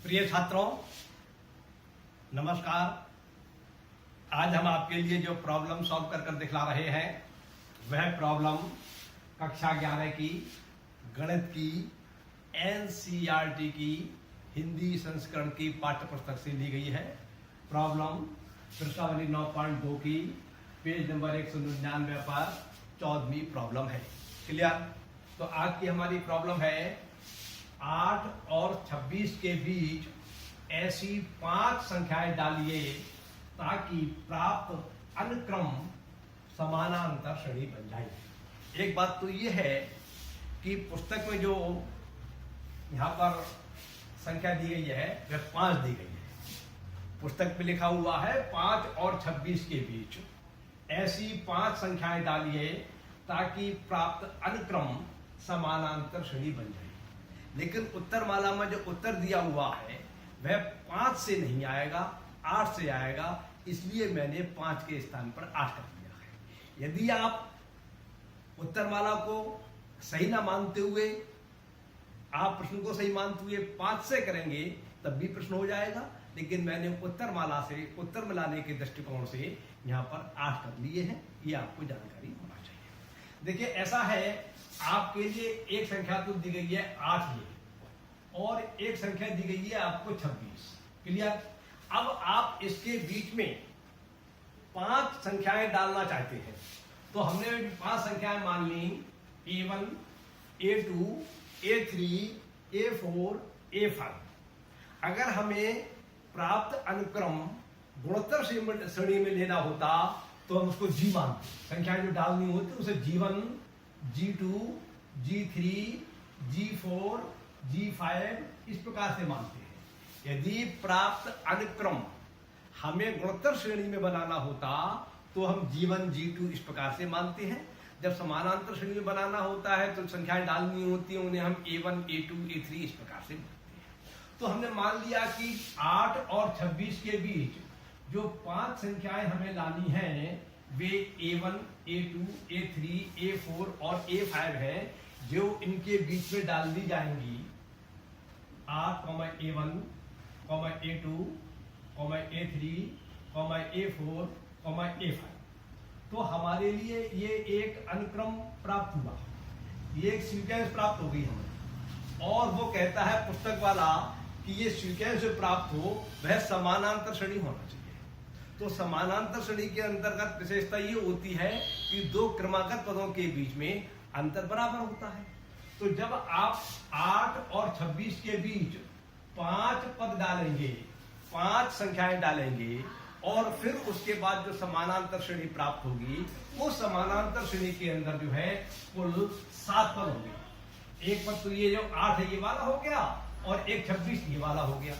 प्रिय छात्रों, नमस्कार। आज हम आपके लिए जो प्रॉब्लम सॉल्व कर दिखला रहे हैं वह प्रॉब्लम कक्षा 11 की गणित की एनसीईआरटी की हिंदी संस्करण की पाठ्य पुस्तक से ली गई है। प्रॉब्लम प्रश्नावली 9.2 की पेज नंबर 199 पर 14वीं प्रॉब्लम है। क्लियर? तो आज की हमारी प्रॉब्लम है 8 और 26 के बीच ऐसी 5 संख्याएं डालिए ताकि प्राप्त अनुक्रम समानांतर श्रेणी बन जाए। एक बात तो ये है कि पुस्तक में जो यहाँ पर संख्या दी गई है वह 5 दी गई है। पुस्तक में लिखा हुआ है 5 और 26 के बीच ऐसी 5 संख्याएं डालिए ताकि प्राप्त अनुक्रम समानांतर श्रेणी बन जाए। लेकिन उत्तरमाला में जो उत्तर दिया हुआ है वह 5 से नहीं आएगा, 8 से आएगा, इसलिए मैंने 5 के स्थान पर 8 कर दिया है। यदि आप उत्तरमाला को सही ना मानते हुए, आप प्रश्न को सही मानते हुए 5 से करेंगे तब भी प्रश्न हो जाएगा, लेकिन मैंने उत्तरमाला से उत्तर मिलाने के दृष्टिकोण से यहाँ पर 8 कर लिए हैं। ये आपको जानकारी होना चाहिए। देखिए, ऐसा है, आपके लिए एक संख्या तो दी गई है 8 ये, और एक संख्या दी गई है आपको 26। क्लियर? अब आप इसके बीच में 5 संख्याएं डालना चाहते हैं, तो हमने 5 संख्याएं मान ली A1, A2, A3, A4, A5। अगर हमें प्राप्त अनुक्रम गुणोत्तर श्रेणी में लेना होता तो हम उसको G मानते। संख्याएं जो डालनी होती उसे G1, G2, G3, G4, G5 इस प्रकार से मानते हैं। यदि प्राप्त अनुक्रम हमें गुणोत्तर श्रेणी में बनाना होता तो हम G1, G2 इस प्रकार से मानते हैं। जब समानांतर श्रेणी में बनाना होता है तो संख्याएं डालनी होती हैं, उन्हें हम A1, A2, A3 इस प्रकार से मानते हैं। तो हमने मान लिया कि 8 और 26 के बीच जो 5 संख्याएं हमें लानी हैं वे A1, A2, A3, A4 और A5 है, जो इनके बीच में डाल दी जाएंगी। 8, A1, A2, A3, A4, A5। तो हमारे लिए ये एक अनुक्रम प्राप्त हुआ, ये एक सीक्वेंस प्राप्त हो गई हमें। और वो कहता है पुस्तक वाला कि ये सीक्वेंस जो प्राप्त हो वह समानांतर श्रेणी होना चाहिए। तो समानांतर श्रेणी के अंतर्गत विशेषता ये होती है कि 2 क्रमागत पदों के बीच में अंतर बराबर होता है। तो जब आप 8 और 26 के बीच 5 पद डालेंगे, 5 संख्याएं डालेंगे, और फिर उसके बाद जो समानांतर श्रेणी प्राप्त होगी, वो समानांतर श्रेणी के अंदर जो है कुल 7 पद होंगे। एक पद तो ये जो 8 है ये वाला हो गया, और एक 26 ये वाला हो गया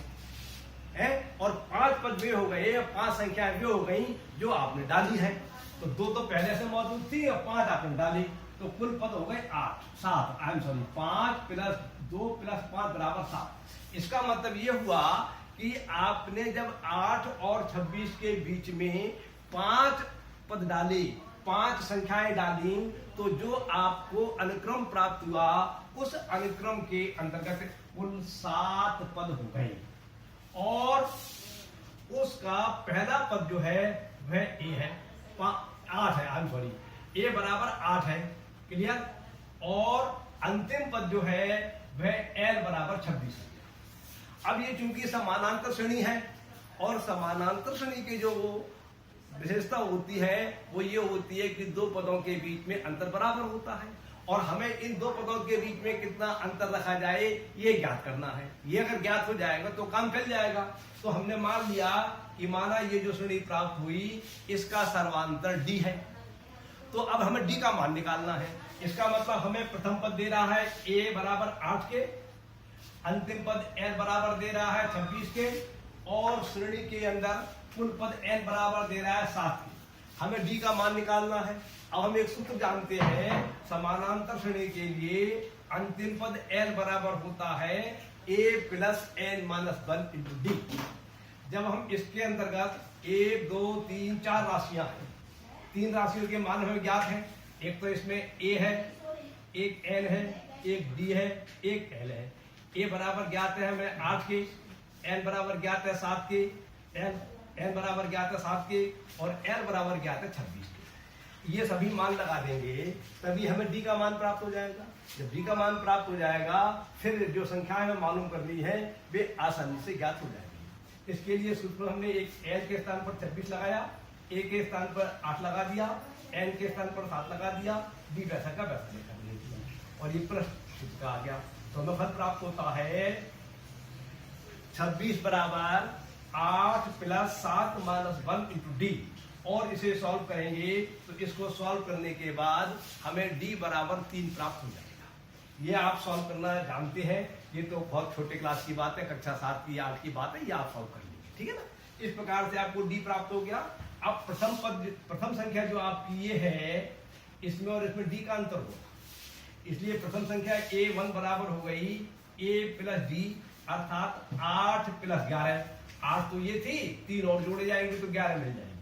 है, और 5 पद वे हो गए, 5 संख्याएं वे हो गई जो आपने डाली है। तो 2 तो पहले से मौजूद थी और 5 आपने डाली, तो कुल पद हो गए 7। 5 + 2 + 5 बराबर 7। इसका मतलब ये हुआ कि आपने जब 8 और 26 के बीच में 5 पद डाले, 5 संख्याएं डाली, तो जो आपको अनुक्रम प्राप्त हुआ उस अनुक्रम के अंतर्गत कुल 7 पद हो गए। और उसका पहला पद जो है वह ए है, 8 है, ए बराबर 8 है। क्लियर? और अंतिम पद जो है वह एल बराबर 26 है। अब ये चूंकि समानांतर श्रेणी है, और समानांतर श्रेणी की जो विशेषता होती है वो ये होती है कि 2 पदों के बीच में अंतर बराबर होता है, और हमें इन 2 पदों के बीच में कितना अंतर रखा जाए ये ज्ञात करना है। ये अगर ज्ञात हो जाएगा तो काम चल जाएगा। तो हमने मान लिया कि माना ये जो श्रेणी प्राप्त हुई इसका सर्वांतर D है। तो अब हमें D का मान निकालना है। इसका मतलब हमें प्रथम पद दे रहा है A बराबर 8 के, अंतिम पद L बराबर दे रहा है 26 के, और श्रेणी के अंदर कुल पद N बराबर दे रहा है 7 के। हमें D का मान निकालना है। अब हम एक सूत्र जानते हैं, समानांतर श्रेणी के लिए अंतिम पद L बराबर होता है A + N - 1 × D। जब हम इसके अंतर्गत 1, 2, 3, 4 राशियां हैं, 3 राशियों के मान हमें ज्ञात हैं। एक तो इसमें A है, एक N है, एक D है, एक L है। ए बराबर ज्ञात है हमें 8 के, n बराबर ज्ञात है 7 के, n बराबर ज्ञात है 7 के, और l बराबर ज्ञात है 26 के। ये सभी मान लगा देंगे तभी हमें d का मान प्राप्त हो जाएगा। जब d का मान प्राप्त हो जाएगा फिर जो संख्याएं हमें मालूम करनी है वे आसानी से ज्ञात हो जाएंगी। इसके लिए सूत्र हमने एक l के स्थान पर 26 लगाया, a के स्थान पर 8 लगा दिया, n के स्थान पर 7 लगा दिया, d वैसा का वैसा लिखा दिया और ये प्रश्न सूत्र का आ गया। तो हमें फल प्राप्त होता है 26 बराबर 8 प्लस 7 माइनस 1 इंटू डी। और इसे सॉल्व करेंगे तो इसको सॉल्व करने के बाद हमें d बराबर 3 प्राप्त हो जाएगा। ये आप सॉल्व करना जानते हैं, ये तो बहुत छोटे क्लास की बात है, कक्षा 7 की 8 की बात है, ये आप सॉल्व कर लीजिए, ठीक है ना। इस प्रकार से आपको d प्राप्त हो गया। अब प्रथम संख्या जो आपकी ये है इसमें और इसमें d का अंतर होगा, इसलिए प्रथम संख्या a1 बराबर हो गई a प्लस d अर्थात 8 प्लस 11। 8 तो ये थी, 3 और जोड़े जाएंगे तो 11 मिल जाएंगे,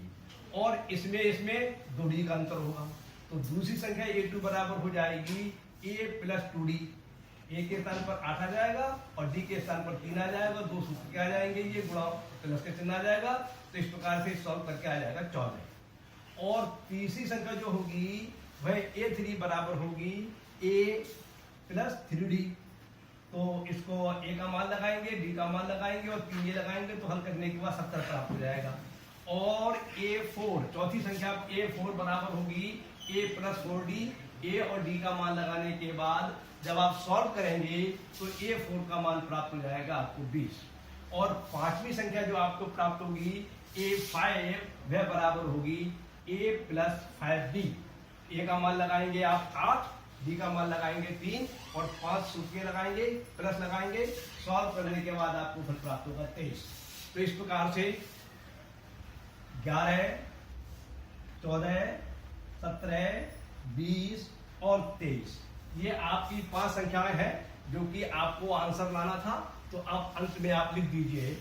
और इसमें 2d का अंतर होगा। तो दूसरी संख्या a2 बराबर हो जाएगी a प्लस 2d। a के स्थान पर 8 आ जाएगा और d के स्थान पर 3 आ जाएगा, दो सूत्र के आ जाएंगे, ये गुणा प्लस के चिन्ह आ जाएगा। तो इस प्रकार से सॉल्व करके आ जाएगा 14। और तीसरी संख्या जो होगी वह a3 बराबर होगी a प्लस 3d। तो इसको a का मान लगाएंगे, d का मान लगाएंगे और 3 ये लगाएंगे तो हल करने के बाद 70 प्राप्त हो जाएगा। और a4 चौथी संख्या a4 बराबर होगी a प्लस 4d। a और d का मान लगाने के बाद जब आप सॉल्व करेंगे तो a4 का मान प्राप्त हो जाएगा आपको 20। और पांचवी संख्या जो आपको प्राप्त होगी a5 वह बराबर होगी a प्लस 5d। a का मान लगाएंगे आप 8, d का मान लगाएंगे 3 और 5 सूत्र लगाएंगे, प्लस लगाएंगे। सॉल्व करने के बाद आपको फल प्राप्त होगा 23। तो इस प्रकार से 11, 14, 17, 20 और 23 ये आपकी 5 संख्याएं हैं जो कि आपको आंसर लाना था। तो आप अंत में आप लिख दीजिए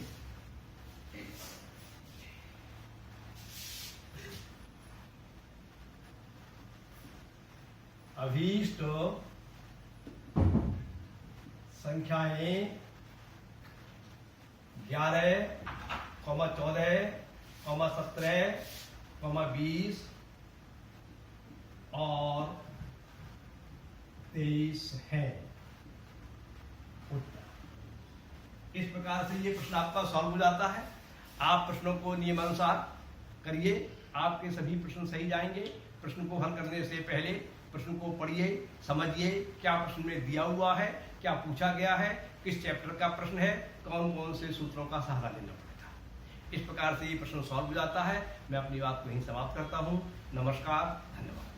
अभीष्ट संख्याएं 11, 14, 17, 20 और 23 है। इस प्रकार से ये प्रश्न आपका सॉल्व हो जाता है। आप प्रश्नों को नियमानुसार करिए, आपके सभी प्रश्न सही जाएंगे। प्रश्न को हल करने से पहले प्रश्न को पढ़िए, समझिए क्या प्रश्न में दिया हुआ है, क्या पूछा गया है, किस चैप्टर का प्रश्न है, कौन कौन से सूत्रों का सहारा लेना पड़ेगा। इस प्रकार से ये प्रश्न सॉल्व हो जाता है। मैं अपनी बात को यहीं समाप्त करता हूँ। नमस्कार, धन्यवाद।